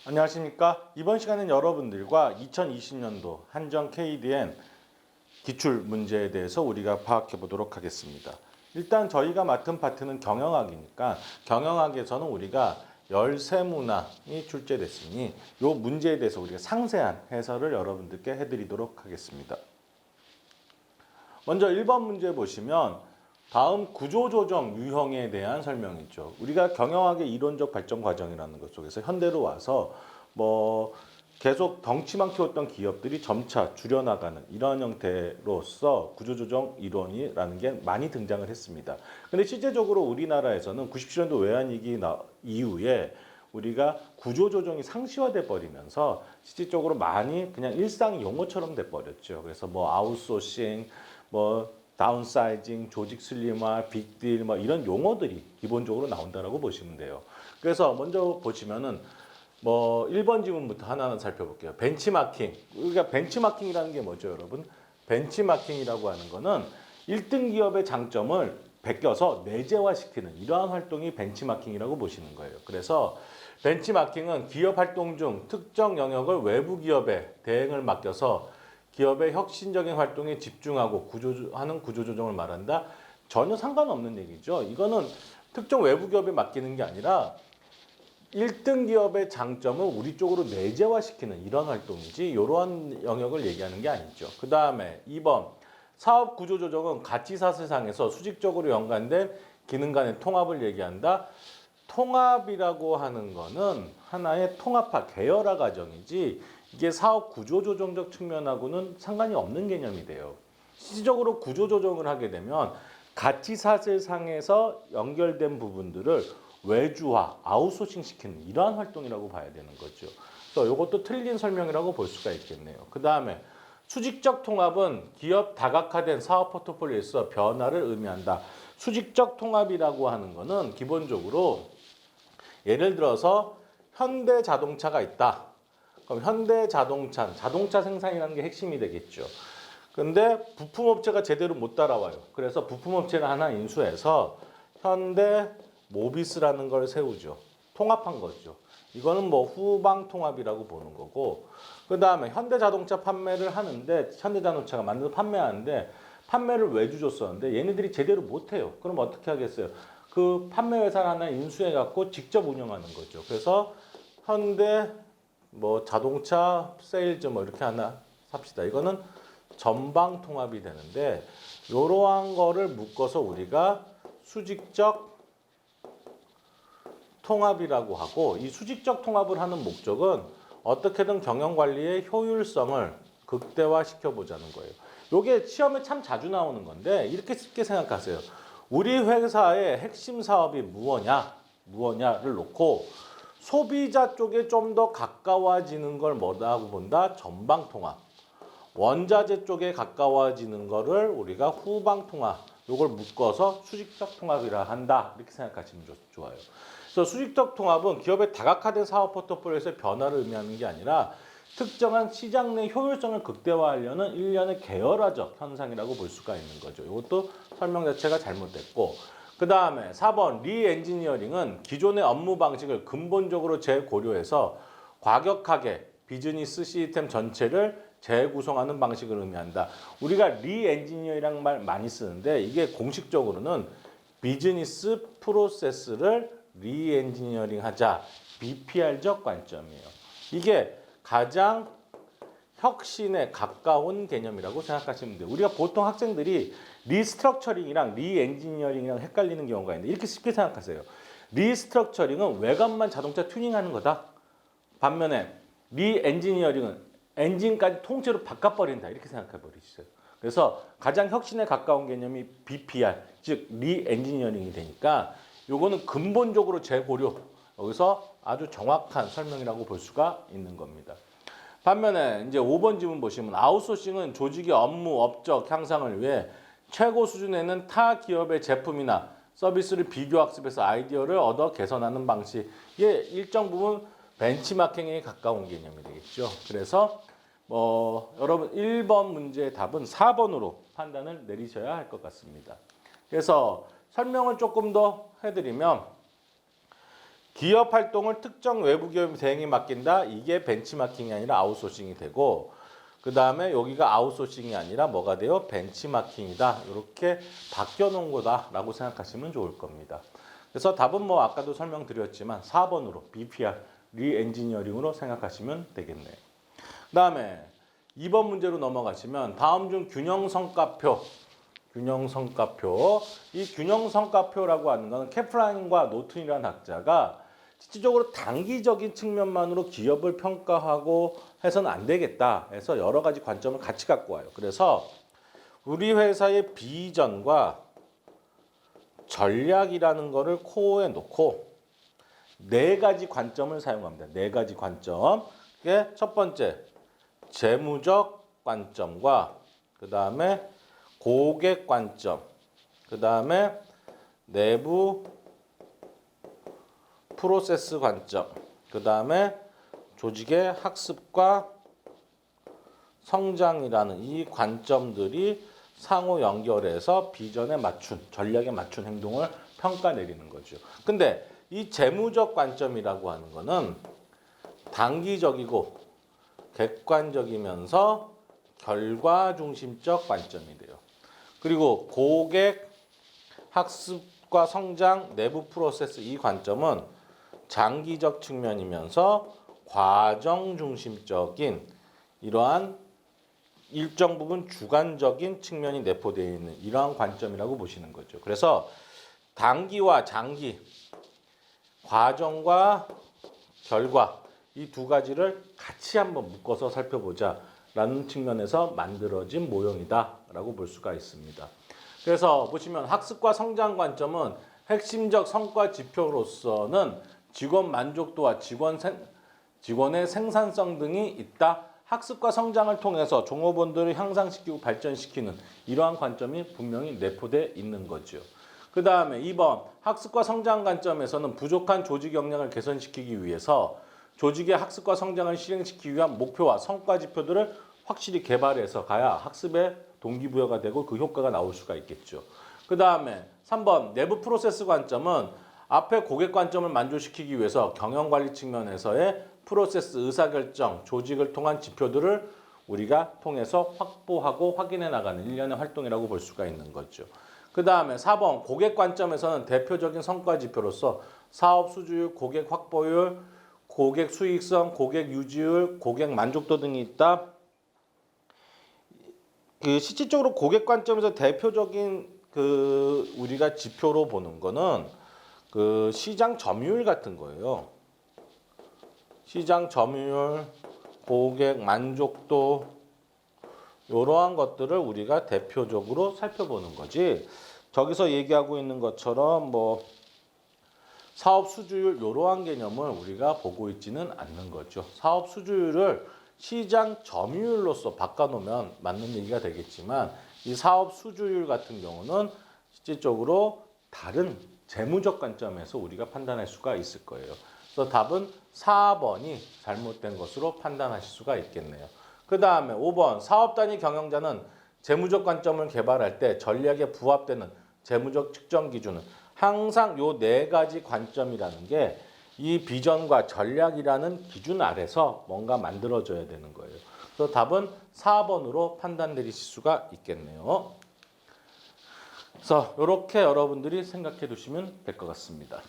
안녕하십니까. 이번 시간은 여러분들과 2020년도 한정 KDN 기출 문제에 대해서 우리가 파악해 보도록 하겠습니다. 일단 저희가 맡은 파트는 경영학이니까 경영학에서는 우리가 열세문항이 출제됐으니 이 문제에 대해서 우리가 상세한 해설을 여러분들께 해드리도록 하겠습니다. 먼저 1번 문제 보시면 다음 구조조정 유형에 대한 설명이죠. 우리가 경영학의 이론적 발전 과정이라는 것 속에서 현대로 와서 계속 덩치만 키웠던 기업들이 점차 줄여나가는 이런 형태로서 구조조정 이론이라는 게 많이 등장을 했습니다. 근데 실제적으로 우리나라에서는 97년도 외환위기 이후에 우리가 구조조정이 상시화돼 버리면서 실질적으로 많이 그냥 일상 용어처럼 돼 버렸죠. 그래서 아웃소싱, 다운사이징, 조직 슬림화, 빅딜 이런 용어들이 기본적으로 나온다라고 보시면 돼요. 그래서 먼저 보시면은 1번 지문부터 하나하나 살펴볼게요. 벤치마킹. 우리가 벤치마킹이라는 게 뭐죠, 여러분? 벤치마킹이라고 하는 거는 1등 기업의 장점을 베껴서 내재화시키는 이러한 활동이 벤치마킹이라고 보시는 거예요. 그래서 벤치마킹은 기업 활동 중 특정 영역을 외부 기업에 대행을 맡겨서 기업의 혁신적인 활동에 집중하고 하는 구조조정을 말한다. 전혀 상관없는 얘기죠. 이거는 특정 외부 기업에 맡기는 게 아니라 1등 기업의 장점을 우리 쪽으로 내재화시키는 이런 활동이지 이러한 영역을 얘기하는 게 아니죠. 그 다음에 2번 사업 구조조정은 가치사슬상에서 수직적으로 연관된 기능 간의 통합을 얘기한다. 통합이라고 하는 거는 하나의 통합화, 계열화 과정이지 이게 사업 구조조정적 측면하고는 상관이 없는 개념이 돼요. 실질적으로 구조조정을 하게 되면 가치사슬상에서 연결된 부분들을 외주화, 아웃소싱 시키는 이러한 활동이라고 봐야 되는 거죠. 그래서 이것도 틀린 설명이라고 볼 수가 있겠네요. 그 다음에 수직적 통합은 기업 다각화된 사업 포트폴리오에서 변화를 의미한다. 수직적 통합이라고 하는 거는 기본적으로 예를 들어서 현대자동차가 있다. 그럼 현대자동차, 자동차 생산이라는 게 핵심이 되겠죠. 근데 부품업체가 제대로 못 따라와요. 그래서 부품업체를 하나 인수해서 현대모비스라는 걸 세우죠. 통합한 거죠. 이거는 후방 통합이라고 보는 거고, 그 다음에 현대자동차 판매를 하는데, 현대자동차가 만들어서 판매하는데 판매를 외주 줬었는데 얘네들이 제대로 못해요. 그럼 어떻게 하겠어요? 그 판매 회사를 하나 인수해갖고 직접 운영하는 거죠. 그래서 현대 자동차 세일즈 이렇게 하나 삽시다. 이거는 전방 통합이 되는데 이러한 거를 묶어서 우리가 수직적 통합이라고 하고, 이 수직적 통합을 하는 목적은 어떻게든 경영관리의 효율성을 극대화시켜 보자는 거예요. 이게 시험에 참 자주 나오는 건데 이렇게 쉽게 생각하세요. 우리 회사의 핵심 사업이 무엇냐를 놓고 소비자 쪽에 좀 더 가까워지는 걸 뭐라고 본다? 전방 통합. 원자재 쪽에 가까워지는 거를 우리가 후방 통합. 이걸 묶어서 수직적 통합이라 한다. 이렇게 생각하시면 좋아요. 그래서 수직적 통합은 기업의 다각화된 사업 포트폴리오에서의 변화를 의미하는 게 아니라 특정한 시장 내 효율성을 극대화하려는 일련의 계열화적 현상이라고 볼 수가 있는 거죠. 이것도 설명 자체가 잘못됐고, 그 다음에 4번 리엔지니어링은 기존의 업무 방식을 근본적으로 재고려해서 과격하게 비즈니스 시스템 전체를 재구성하는 방식을 의미한다. 우리가 리엔지니어링이라는 말 많이 쓰는데 이게 공식적으로는 비즈니스 프로세스를 리엔지니어링 하자, BPR적 관점이에요. 이게 가장 혁신에 가까운 개념이라고 생각하시면 돼요. 우리가 보통 학생들이 리스트럭처링이랑 리엔지니어링이랑 헷갈리는 경우가 있는데 이렇게 쉽게 생각하세요. 리스트럭처링은 외관만 자동차 튜닝하는 거다. 반면에 리엔지니어링은 엔진까지 통째로 바꿔버린다. 이렇게 생각해 버리시죠. 그래서 가장 혁신에 가까운 개념이 BPR, 즉 리엔지니어링이 되니까 요거는 근본적으로 재고려, 여기서 아주 정확한 설명이라고 볼 수가 있는 겁니다. 반면에 이제 5번 지문 보시면 아웃소싱은 조직의 업무, 업적 향상을 위해 최고 수준에 있는 타 기업의 제품이나 서비스를 비교 학습해서 아이디어를 얻어 개선하는 방식. 이게 일정 부분 벤치마킹에 가까운 개념이 되겠죠. 그래서 여러분 1번 문제의 답은 4번으로 판단을 내리셔야 할 것 같습니다. 그래서 설명을 조금 더 해드리면 기업 활동을 특정 외부 기업의 대행에 맡긴다. 이게 벤치마킹이 아니라 아웃소싱이 되고 그 다음에 여기가 아웃소싱이 아니라 뭐가 돼요? 벤치마킹이다. 이렇게 바뀌어 놓은 거다라고 생각하시면 좋을 겁니다. 그래서 답은 뭐 아까도 설명드렸지만 4번으로 BPR, 리엔지니어링으로 생각하시면 되겠네요. 그 다음에 2번 문제로 넘어가시면 다음 중 균형성과표. 이 균형성과표라고 하는 것은 캐프라인과 노튼이라는 학자가 실질적으로 단기적인 측면만으로 기업을 평가하고 해서는 안 되겠다 해서 여러 가지 관점을 같이 갖고 와요. 그래서 우리 회사의 비전과 전략이라는 거를 코어에 놓고 4가지 관점을 사용합니다. 4가지 관점. 그게 첫 번째, 재무적 관점과 그 다음에 고객 관점, 그 다음에 내부 프로세스 관점, 그 다음에 조직의 학습과 성장이라는 이 관점들이 상호 연결해서 비전에 맞춘, 전략에 맞춘 행동을 평가 내리는 거죠. 근데 이 재무적 관점이라고 하는 거는 단기적이고 객관적이면서 결과 중심적 관점이 돼요. 그리고 고객 학습과 성장, 내부 프로세스 이 관점은 장기적 측면이면서 과정 중심적인 이러한 일정 부분 주관적인 측면이 내포되어 있는 이러한 관점이라고 보시는 거죠. 그래서 단기와 장기, 과정과 결과 이 2가지를 같이 한번 묶어서 살펴보자 라는 측면에서 만들어진 모형이다라고 볼 수가 있습니다. 그래서 보시면 학습과 성장 관점은 핵심적 성과 지표로서는 직원 만족도와 직원의 생산성 등이 있다. 학습과 성장을 통해서 종업원들을 향상시키고 발전시키는 이러한 관점이 분명히 내포되어 있는 거죠. 그 다음에 2번 학습과 성장 관점에서는 부족한 조직 역량을 개선시키기 위해서 조직의 학습과 성장을 실행시키기 위한 목표와 성과 지표들을 확실히 개발해서 가야 학습의 동기부여가 되고 그 효과가 나올 수가 있겠죠. 그 다음에 3번 내부 프로세스 관점은 앞에 고객 관점을 만족시키기 위해서 경영관리 측면에서의 프로세스 의사결정, 조직을 통한 지표들을 우리가 통해서 확보하고 확인해 나가는 일련의 활동이라고 볼 수가 있는 거죠. 그 다음에 4번 고객 관점에서는 대표적인 성과 지표로서 사업 수주율, 고객 확보율, 고객 수익성, 고객 유지율, 고객 만족도 등이 있다. 실질적으로 고객 관점에서 대표적인 우리가 지표로 보는 거는 시장 점유율 같은 거예요. 시장 점유율, 고객 만족도 이러한 것들을 우리가 대표적으로 살펴보는 거지. 저기서 얘기하고 있는 것처럼 뭐 사업 수주율 이러한 개념을 우리가 보고 있지는 않는 거죠. 사업 수주율을 시장 점유율로서 바꿔놓으면 맞는 얘기가 되겠지만 이 사업 수주율 같은 경우는 실질적으로 다른 재무적 관점에서 우리가 판단할 수가 있을 거예요. 그래서 답은 4번이 잘못된 것으로 판단하실 수가 있겠네요. 그 다음에 5번 사업 단위 경영자는 재무적 관점을 개발할 때 전략에 부합되는 재무적 측정 기준은 항상 요 4가지 관점이라는 게 이 비전과 전략이라는 기준 아래서 뭔가 만들어져야 되는 거예요. 그래서 답은 4번으로 판단 내리실 수가 있겠네요. 그래서 이렇게 여러분들이 생각해 두시면 될 것 같습니다.